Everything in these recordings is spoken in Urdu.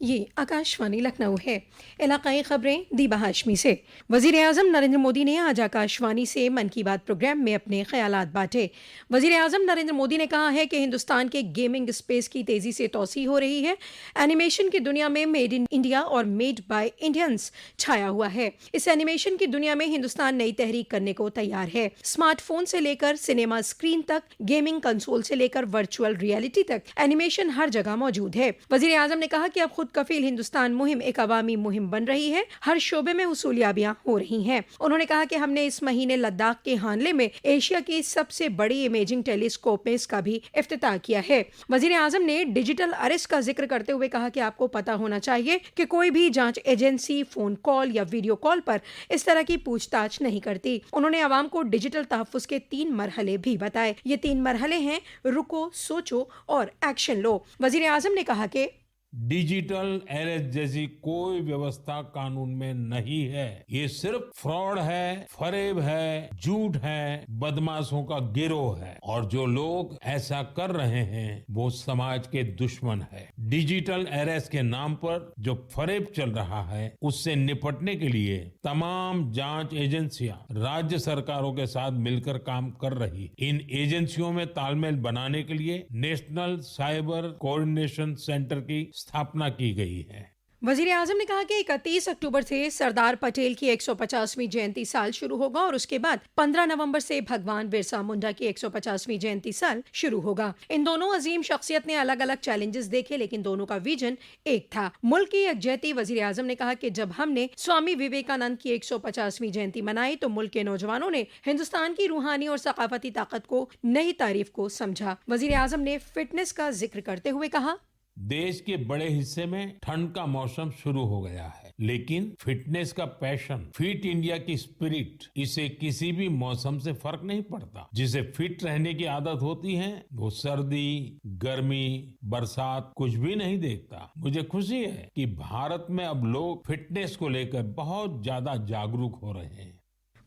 یہ آکاشوانی لکھنؤ ہے۔ علاقائی خبریں دیبا ہاشمی سے۔ وزیر اعظم نریندر مودی نے آج آکاشوانی سے من کی بات پروگرام میں اپنے خیالات بانٹے۔ وزیر اعظم نریندر مودی نے کہا ہے کہ ہندوستان کے گیمنگ اسپیس کی تیزی سے توسیع ہو رہی ہے۔ اینیمیشن کی دنیا میں میڈ ان انڈیا اور میڈ بائی انڈینز چھایا ہوا ہے۔ اس اینیمیشن کی دنیا میں ہندوستان نئی تحریک کرنے کو تیار ہے۔ اسمارٹ فون سے لے کر سنیما اسکرین تک، گیمنگ کنسول سے لے کر ورچوئل ریئلٹی تک اینیمیشن ہر جگہ موجود ہے۔ وزیر اعظم نے کہا کہ اب خود کفیل ہندوستان مہم ایک عوامی مہم بن رہی ہے، ہر شعبے میں حصولیابیاں ہو رہی ہیں۔ انہوں نے کہا کہ ہم نے اس مہینے لداخ کے ہانلے میں ایشیا کی سب سے بڑی امیجنگ ٹیلیسکوپ میں اس کا بھی افتتاح کیا ہے۔ وزیر اعظم نے ڈیجیٹل اریسٹ کا ذکر کرتے ہوئے کہا کہ آپ کو پتہ ہونا چاہیے کہ کوئی بھی جانچ ایجنسی فون کال یا ویڈیو کال پر اس طرح کی پوچھ تاچھ نہیں کرتی۔ انہوں نے عوام کو ڈیجیٹل تحفظ کے 3 مرحلے بھی بتائے۔ یہ 3 مرحلے ہیں: رکو، سوچو اور ایکشن لو۔ وزیر اعظم نے کہا کہ ڈیجیٹل ایریسٹ جیسی کوئی ویوستھا قانون میں نہیں ہے۔ یہ صرف فراڈ ہے، فریب ہے، جھوٹ ہے، بدماشوں کا گروہ ہے، اور جو لوگ ایسا کر رہے ہیں وہ سماج کے دشمن ہے۔ ڈیجیٹل ایریسٹ کے نام پر جو فریب چل رہا ہے اس سے نپٹنے کے لیے تمام جانچ ایجنسیاں راجیہ سرکاروں کے ساتھ مل کر کام کر رہی۔ ان ایجنسیوں میں تال میل بنانے کے لیے نیشنل سائبر کوآرڈینیشن سینٹر کی استھاپنا کی گئی ہے۔ وزیر اعظم نے کہا کہ 31 اکتوبر سے سردار پٹیل کی 150ویں جینتی سال شروع ہوگا اور اس کے بعد 15 نومبر سے بھگوان برسا منڈا کی 150ویں جینتی سال شروع ہوگا۔ ان دونوں عظیم شخصیت نے الگ الگ چیلنجز دیکھے لیکن دونوں کا ویژن ایک تھا، ملک کی یکجہتی۔ وزیر اعظم نے کہا کہ جب ہم نے سوامی وویکانند کی 150ویں جینتی منائی تو ملک کے نوجوانوں نے ہندوستان کی روحانی اور ثقافتی طاقت کو نئی تعریف کو سمجھا۔ وزیر اعظم نے فٹنس کا ذکر کرتے ہوئے کہا، دیش کے بڑے حصے میں ٹھنڈ کا موسم شروع ہو گیا ہے، لیکن فٹنس کا پیشن، فٹ انڈیا کی اسپرٹ، اسے کسی بھی موسم سے فرق نہیں پڑتا۔ جسے فٹ رہنے کی عادت ہوتی ہے وہ سردی، گرمی، برسات کچھ بھی نہیں دیکھتا۔ مجھے خوشی ہے کہ بھارت میں اب لوگ فٹنس کو لے کر بہت زیادہ جاگروک ہو رہے ہیں۔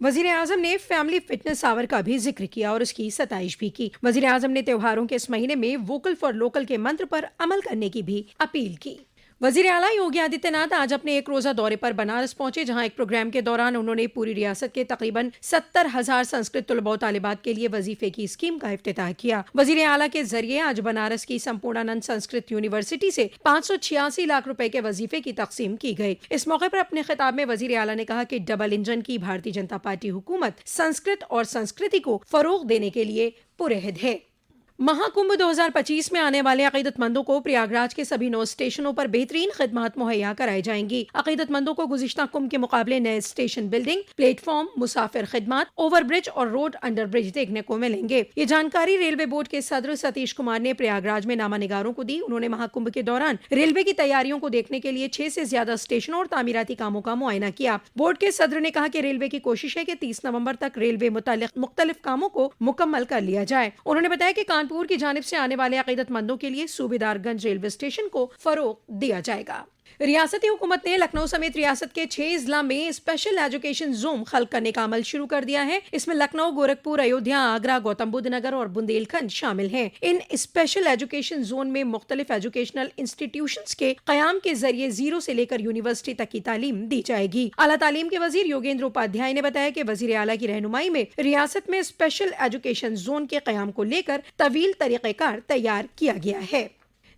وزیر اعظم نے فیملی فٹنس آور کا بھی ذکر کیا اور اس کی ستائش بھی کی۔ وزیر اعظم نے تہواروں کے اس مہینے میں ووکل فار لوکل کے منتر پر عمل کرنے کی بھی اپیل کی۔ وزیر اعلیٰ یوگی آدتیہ ناتھ آج اپنے ایک روزہ دورے پر بنارس پہنچے، جہاں ایک پروگرام کے دوران انہوں نے پوری ریاست کے تقریباً 70,000 سنسکرت طلباء و طالبات کے لیے وظیفے کی اسکیم کا افتتاح کیا۔ وزیر اعلیٰ کے ذریعے آج بنارس کی سمپورنانند سنسکرت یونیورسٹی سے 586 لاکھ روپے کے وظیفے کی تقسیم کی گئی۔ اس موقع پر اپنے خطاب میں وزیر اعلیٰ نے کہا کہ ڈبل انجن کی بھارتیہ جنتا پارٹی حکومت سنسکرت اور سنسکرتی کو فروغ دینے کے لیے پرعہد ہے۔ مہا کمبھ 2025 میں آنے والے عقیدت مندوں کو پریاگراج کے سبھی 9 اسٹیشنوں پر بہترین خدمات مہیا کرائی جائیں گی۔ عقیدت مندوں کو گزشتہ کمبھ کے مقابلے نئے اسٹیشن بلڈنگ، پلیٹ فارم، مسافر خدمات، اوور برج اور روڈ انڈر برج دیکھنے کو ملیں گے۔ یہ جانکاری ریلوے بورڈ کے صدر ستیش کمار نے پریاگراج میں نامہ نگاروں کو دی۔ انہوں نے مہا کمبھ کے دوران ریلوے کی تیاریوں کو دیکھنے کے لیے 6 سے زیادہ اسٹیشنوں اور تعمیراتی کاموں کا معائنہ کیا۔ بورڈ کے صدر نے کہا کہ ریلوے کی کوشش ہے کہ 30 نومبر تک ریلوے متعلق مختلف کاموں کو مکمل کر لیا جائے۔ انہوں نے بتایا کہ کانپور کی جانب سے آنے والے عقیدت مندوں کے لیے صوبیدار گنج ریلوے اسٹیشن کو فروغ دیا جائے گا۔ ریاستی حکومت نے لکھنؤ سمیت ریاست کے 6 اضلاع میں اسپیشل ایجوکیشن زون خلق کرنے کا عمل شروع کر دیا ہے۔ اس میں لکھنؤ، گورکھپور، ایودھیا، آگرہ، گوتم بدھ نگر اور بندیل کھنڈ شامل ہیں۔ ان اسپیشل ایجوکیشن زون میں مختلف ایجوکیشنل انسٹیٹیوشنز کے قیام کے ذریعے 0 سے لے کر یونیورسٹی تک کی تعلیم دی جائے گی۔ اعلیٰ تعلیم کے وزیر یوگیندر اپادھیائے نے بتایا کہ وزیر اعلیٰ کی رہنمائی میں ریاست میں اسپیشل ایجوکیشن زون کے قیام کو لے کر طویل طریقہ کار تیار کیا گیا ہے۔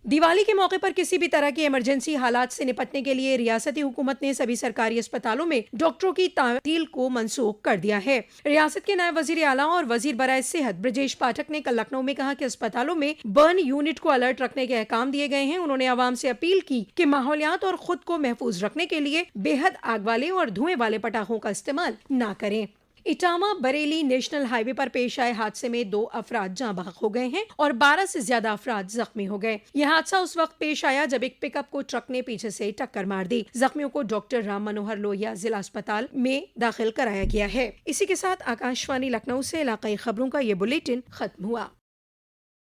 دیوالی کے موقع پر کسی بھی طرح کی ایمرجنسی حالات سے نپٹنے کے لیے ریاستی حکومت نے سبھی سرکاری اسپتالوں میں ڈاکٹروں کی تعطیل کو منسوخ کر دیا ہے۔ ریاست کے نائب وزیر اعلیٰ اور وزیر برائے صحت برجیش پاٹھک نے کل لکھنؤ میں کہا کہ اسپتالوں میں برن یونٹ کو الرٹ رکھنے کے احکام دیے گئے ہیں۔ انہوں نے عوام سے اپیل کی کہ ماحولیات اور خود کو محفوظ رکھنے کے لیے بے حد آگ والے اور دھوئیں والے پٹاخوں کا استعمال نہ کریں۔ اٹاما بریلی نیشنل ہائی وے پر پیش آئے حادثے میں 2 افراد جاں بحق ہو گئے ہیں اور 12 سے زیادہ افراد زخمی ہو گئے۔ یہ حادثہ اس وقت پیش آیا جب ایک پک اپ کو ٹرک نے پیچھے سے ٹکر مار دی۔ زخمیوں کو ڈاکٹر رام منوہر لوہیا ضلع اسپتال میں داخل کرایا گیا ہے۔ اسی کے ساتھ آکاشوانی لکھنؤ سے علاقائی خبروں کا یہ بلیٹن ختم ہوا۔